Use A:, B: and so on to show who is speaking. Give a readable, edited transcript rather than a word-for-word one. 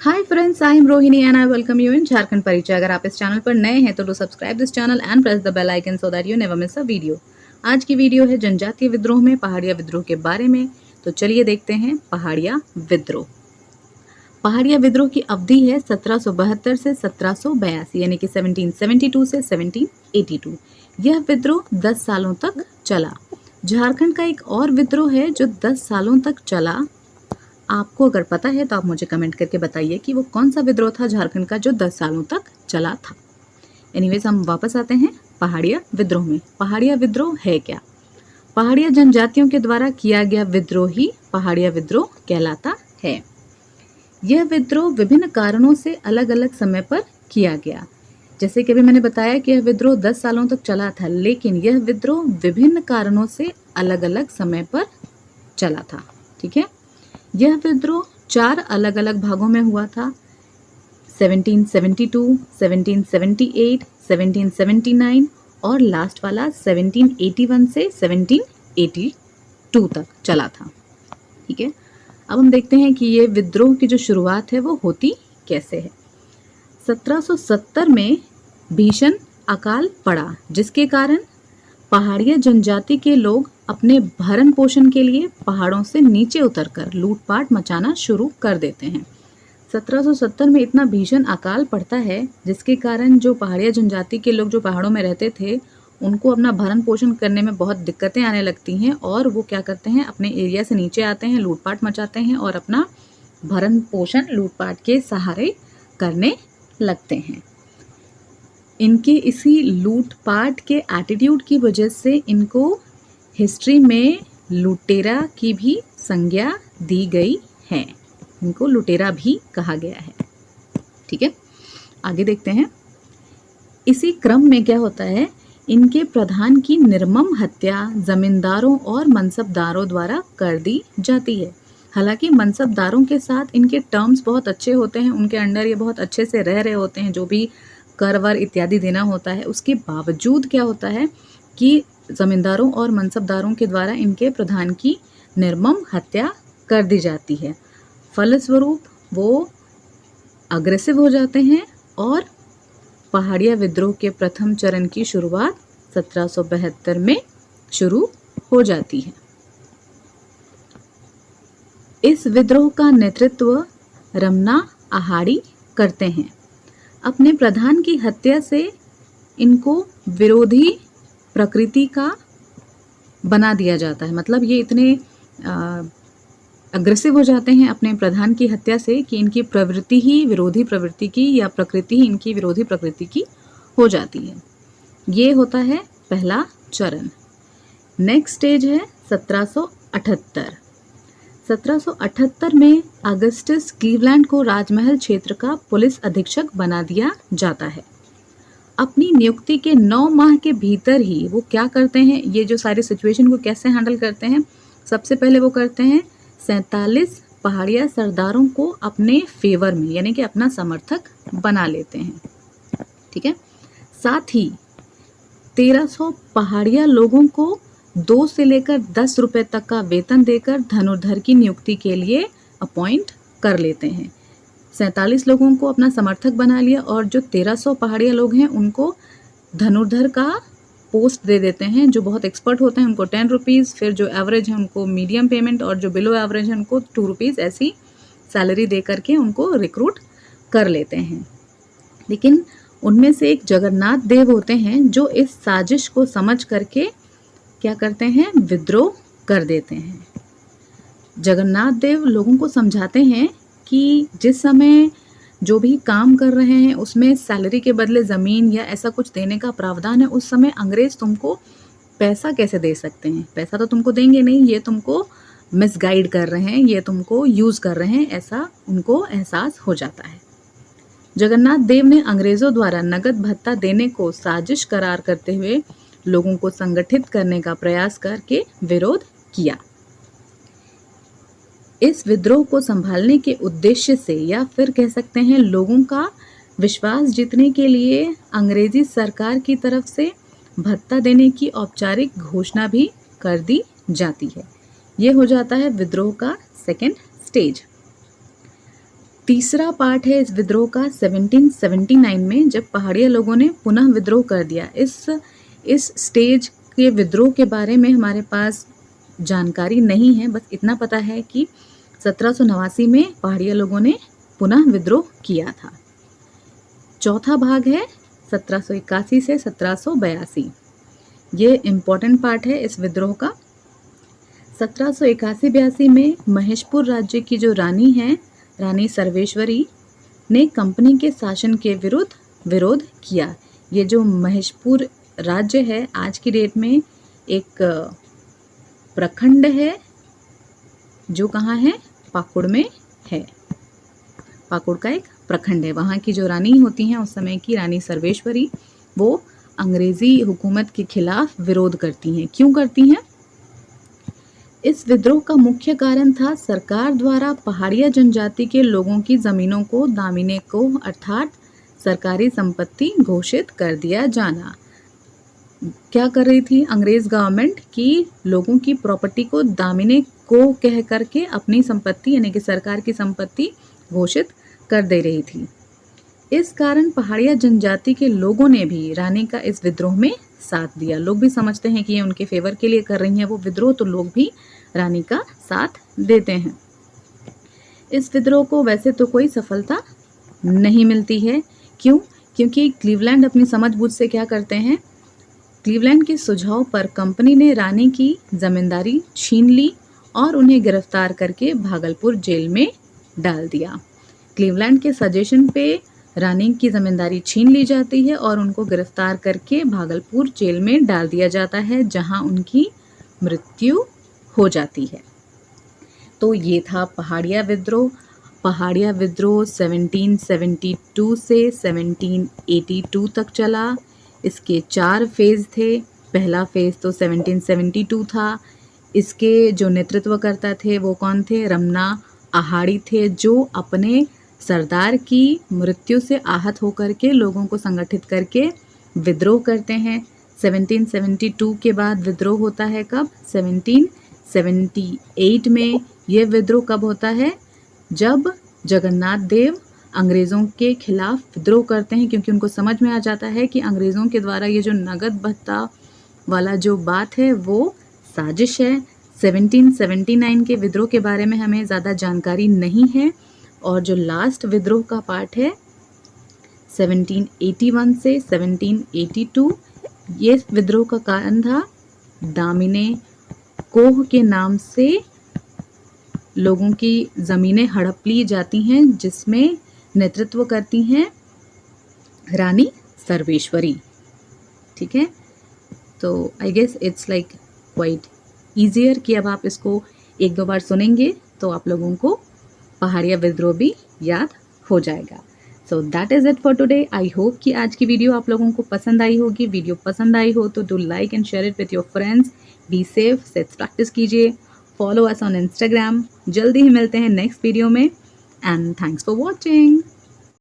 A: Hi friends, I am Rohini and I welcome you in Jharkhand Parichay. अगर आप इस चैनल पर नए हैं तो do subscribe this channel and press the bell icon so that you never miss a video. आज की वीडियो है जनजातीय विद्रोह में पहाड़िया विद्रोह के बारे में। तो चलिए देखते हैं पहाड़िया विद्रोह। पहाड़िया विद्रोह की अवधि है 1772 से 1782 यानी कि 1772 से 1782। यह विद्रोह 10 सालों तक चला। झारखंड का एक और विद्रोह है जो 10 सालों तक चला। आपको अगर पता है तो आप मुझे कमेंट करके बताइए कि वो कौन सा विद्रोह था झारखंड का जो 10 सालों तक चला था। एनीवेज, हम वापस आते हैं पहाड़िया विद्रोह में। पहाड़िया विद्रोह है क्या? पहाड़िया जनजातियों के द्वारा किया गया विद्रोह ही पहाड़िया विद्रोह कहलाता है। यह विद्रोह विभिन्न कारणों से अलग अलग समय पर किया गया। जैसे कि अभी मैंने बताया कि यह विद्रोह 10 सालों तक चला था, लेकिन यह विद्रोह विभिन्न कारणों से अलग अलग समय पर चला था। ठीक है, यह विद्रोह 4 अलग अलग भागों में हुआ था। 1772, 1778, 1779 और लास्ट वाला 1781 से 1782 तक चला था। ठीक है, अब हम देखते हैं कि ये विद्रोह की जो शुरुआत है वो होती कैसे है। 1770 में भीषण अकाल पड़ा, जिसके कारण पहाड़िया जनजाति के लोग अपने भरण पोषण के लिए पहाड़ों से नीचे उतरकर लूटपाट मचाना शुरू कर देते हैं। 1770 में इतना भीषण अकाल पड़ता है जिसके कारण जो पहाड़िया जनजाति के लोग जो पहाड़ों में रहते थे उनको अपना भरण पोषण करने में बहुत दिक्कतें आने लगती हैं और वो क्या करते हैं, अपने एरिया से नीचे आते हैं, लूटपाट मचाते हैं और अपना भरण पोषण लूटपाट के सहारे करने लगते हैं। इनके इसी लूटपाट के एटीट्यूड की वजह से इनको हिस्ट्री में लुटेरा की भी संज्ञा दी गई है। इनको लुटेरा भी कहा गया है। ठीक है, आगे देखते हैं। इसी क्रम में क्या होता है, इनके प्रधान की निर्मम हत्या जमींदारों और मनसबदारों द्वारा कर दी जाती है। हालांकि मनसबदारों के साथ इनके टर्म्स बहुत अच्छे होते हैं, उनके अंडर ये बहुत अच्छे से रह रहे होते हैं, जो भी कर वर इत्यादि देना होता है। उसके बावजूद क्या होता है कि जमींदारों और मनसबदारों के द्वारा इनके प्रधान की निर्मम हत्या कर दी जाती है। फलस्वरूप वो अग्रेसिव हो जाते हैं और पहाड़िया विद्रोह के प्रथम चरण की शुरुआत 1772 में शुरू हो जाती है। इस विद्रोह का नेतृत्व रमना आहाड़ी करते हैं। अपने प्रधान की हत्या से इनको विरोधी प्रकृति का बना दिया जाता है। मतलब ये इतने अग्रेसिव हो जाते हैं अपने प्रधान की हत्या से कि इनकी प्रवृत्ति ही विरोधी प्रवृत्ति की या प्रकृति ही इनकी विरोधी प्रकृति की हो जाती है। ये होता है पहला चरण। नेक्स्ट स्टेज है 1778। 1778 में अगस्टस क्लीवलैंड को राजमहल क्षेत्र का पुलिस अधीक्षक बना दिया जाता है। अपनी नियुक्ति के 9 माह के भीतर ही वो क्या करते हैं, ये जो सारी सिचुएशन को कैसे हैंडल करते हैं, सबसे पहले वो करते हैं 47 पहाड़िया सरदारों को अपने फेवर में यानी कि अपना समर्थक बना लेते हैं। ठीक है, साथ ही 1300 पहाड़िया लोगों को 2 से लेकर 10 रुपए तक का वेतन देकर धनुर्धर की नियुक्ति के लिए अपॉइंट कर लेते हैं। 47 लोगों को अपना समर्थक बना लिया और जो 1300 पहाड़िया लोग हैं उनको धनुर्धर का पोस्ट दे देते हैं। जो बहुत एक्सपर्ट होते हैं उनको 10 रुपीज़, फिर जो एवरेज है उनको मीडियम पेमेंट और जो बिलो एवरेज है उनको 2 रुपीज़ ऐसी सैलरी दे करके उनको रिक्रूट कर लेते हैं। लेकिन उनमें से एक जगन्नाथ देव होते हैं जो इस साजिश को समझ करके क्या करते हैं, विद्रोह कर देते हैं। जगन्नाथ देव लोगों को समझाते हैं कि जिस समय जो भी काम कर रहे हैं उसमें सैलरी के बदले ज़मीन या ऐसा कुछ देने का प्रावधान है, उस समय अंग्रेज तुमको पैसा कैसे दे सकते हैं, पैसा तो तुमको देंगे नहीं, ये तुमको मिसगाइड कर रहे हैं, ये तुमको यूज़ कर रहे हैं, ऐसा उनको एहसास हो जाता है। जगन्नाथ देव ने अंग्रेज़ों द्वारा नगद भत्ता देने को साजिश करार करते हुए लोगों को संगठित करने का प्रयास करके विरोध किया। इस विद्रोह को संभालने के उद्देश्य से या फिर कह सकते हैं लोगों का विश्वास जीतने के लिए अंग्रेजी सरकार की तरफ से भत्ता देने की औपचारिक घोषणा भी कर दी जाती है। ये हो जाता है विद्रोह का सेकेंड स्टेज। तीसरा पार्ट है इस विद्रोह का 1779 में, जब पहाड़िया लोगों ने पुनः विद्रोह कर दिया। इस स्टेज के विद्रोह के बारे में हमारे पास जानकारी नहीं है, बस इतना पता है कि 1789 में पहाड़िया लोगों ने पुनः विद्रोह किया था। चौथा भाग है 1781 से 1782। ये इम्पोर्टेंट पार्ट है इस विद्रोह का। 1781-82 में महेशपुर राज्य की जो रानी है, रानी सर्वेश्वरी ने कंपनी के शासन के विरुद्ध विरोध किया। ये जो महेशपुर राज्य है आज की डेट में एक प्रखंड है जो कहाँ है, पाकुड़ में है। पाकुड़ का एक प्रखंड है। वहाँ की जो रानी होती हैं उस समय की रानी सर्वेश्वरी, वो अंग्रेजी हुकूमत के खिलाफ विरोध करती हैं। क्यों करती हैं? इस विद्रोह का मुख्य कारण था सरकार द्वारा पहाड़िया जनजाति के लोगों की जमीनों को दामिने को अर्थात सरकारी संपत्ति घोषित कर दिया जाना। क्या कर रही थी अंग्रेज गवर्नमेंट कि लोगों की प्रॉपर्टी को दामिने को कह करके अपनी संपत्ति यानी कि सरकार की संपत्ति घोषित कर दे रही थी। इस कारण पहाड़िया जनजाति के लोगों ने भी रानी का इस विद्रोह में साथ दिया। लोग भी समझते हैं कि ये उनके फेवर के लिए कर रही हैं वो विद्रोह, तो लोग भी रानी का साथ देते हैं। इस विद्रोह को वैसे तो कोई सफलता नहीं मिलती है। क्यों? क्योंकि क्लीवलैंड अपनी समझबूझ से क्या करते हैं, क्लीवलैंड के सुझाव पर कंपनी ने रानी की जमींदारी छीन ली और उन्हें गिरफ्तार करके भागलपुर जेल में डाल दिया। क्लीवलैंड के सजेशन पे रानी की जमींदारी छीन ली जाती है और उनको गिरफ्तार करके भागलपुर जेल में डाल दिया जाता है, जहां उनकी मृत्यु हो जाती है। तो ये था पहाड़िया विद्रोह। पहाड़िया विद्रोह 1772 से 1782 तक चला। इसके 4 फेज़ थे। पहला फेज़ तो 1772 था। इसके जो नेतृत्वकर्ता थे वो कौन थे? रमना आहाड़ी थे, जो अपने सरदार की मृत्यु से आहत होकर के लोगों को संगठित करके विद्रोह करते हैं। 1772 के बाद विद्रोह होता है कब? 1778 में। ये विद्रोह कब होता है? जब जगन्नाथ देव अंग्रेज़ों के खिलाफ विद्रोह करते हैं, क्योंकि उनको समझ में आ जाता है कि अंग्रेज़ों के द्वारा ये जो नगद भत्ता वाला जो बात है वो साजिश है। 1779 के विद्रोह के बारे में हमें ज़्यादा जानकारी नहीं है। और जो लास्ट विद्रोह का पार्ट है 1781 से 1782, ये विद्रोह का कारण था दामिने कोह के नाम से लोगों की ज़मीनें हड़प ली जाती हैं, जिसमें नेतृत्व करती हैं रानी सर्वेश्वरी। ठीक है, तो I guess it's like quite easier कि अब आप इसको 1-2 बार सुनेंगे तो आप लोगों को पहाड़िया विद्रोह भी याद हो जाएगा। So that is it for today. I hope कि आज की वीडियो आप लोगों को पसंद आई होगी। वीडियो पसंद आई हो तो do like and share it with your friends. Be safe, self practice कीजिए। Follow us on Instagram. जल्दी ही मिलते हैं नेक्स्ट वीडियो में एंड थैंक्स फॉर वॉचिंग।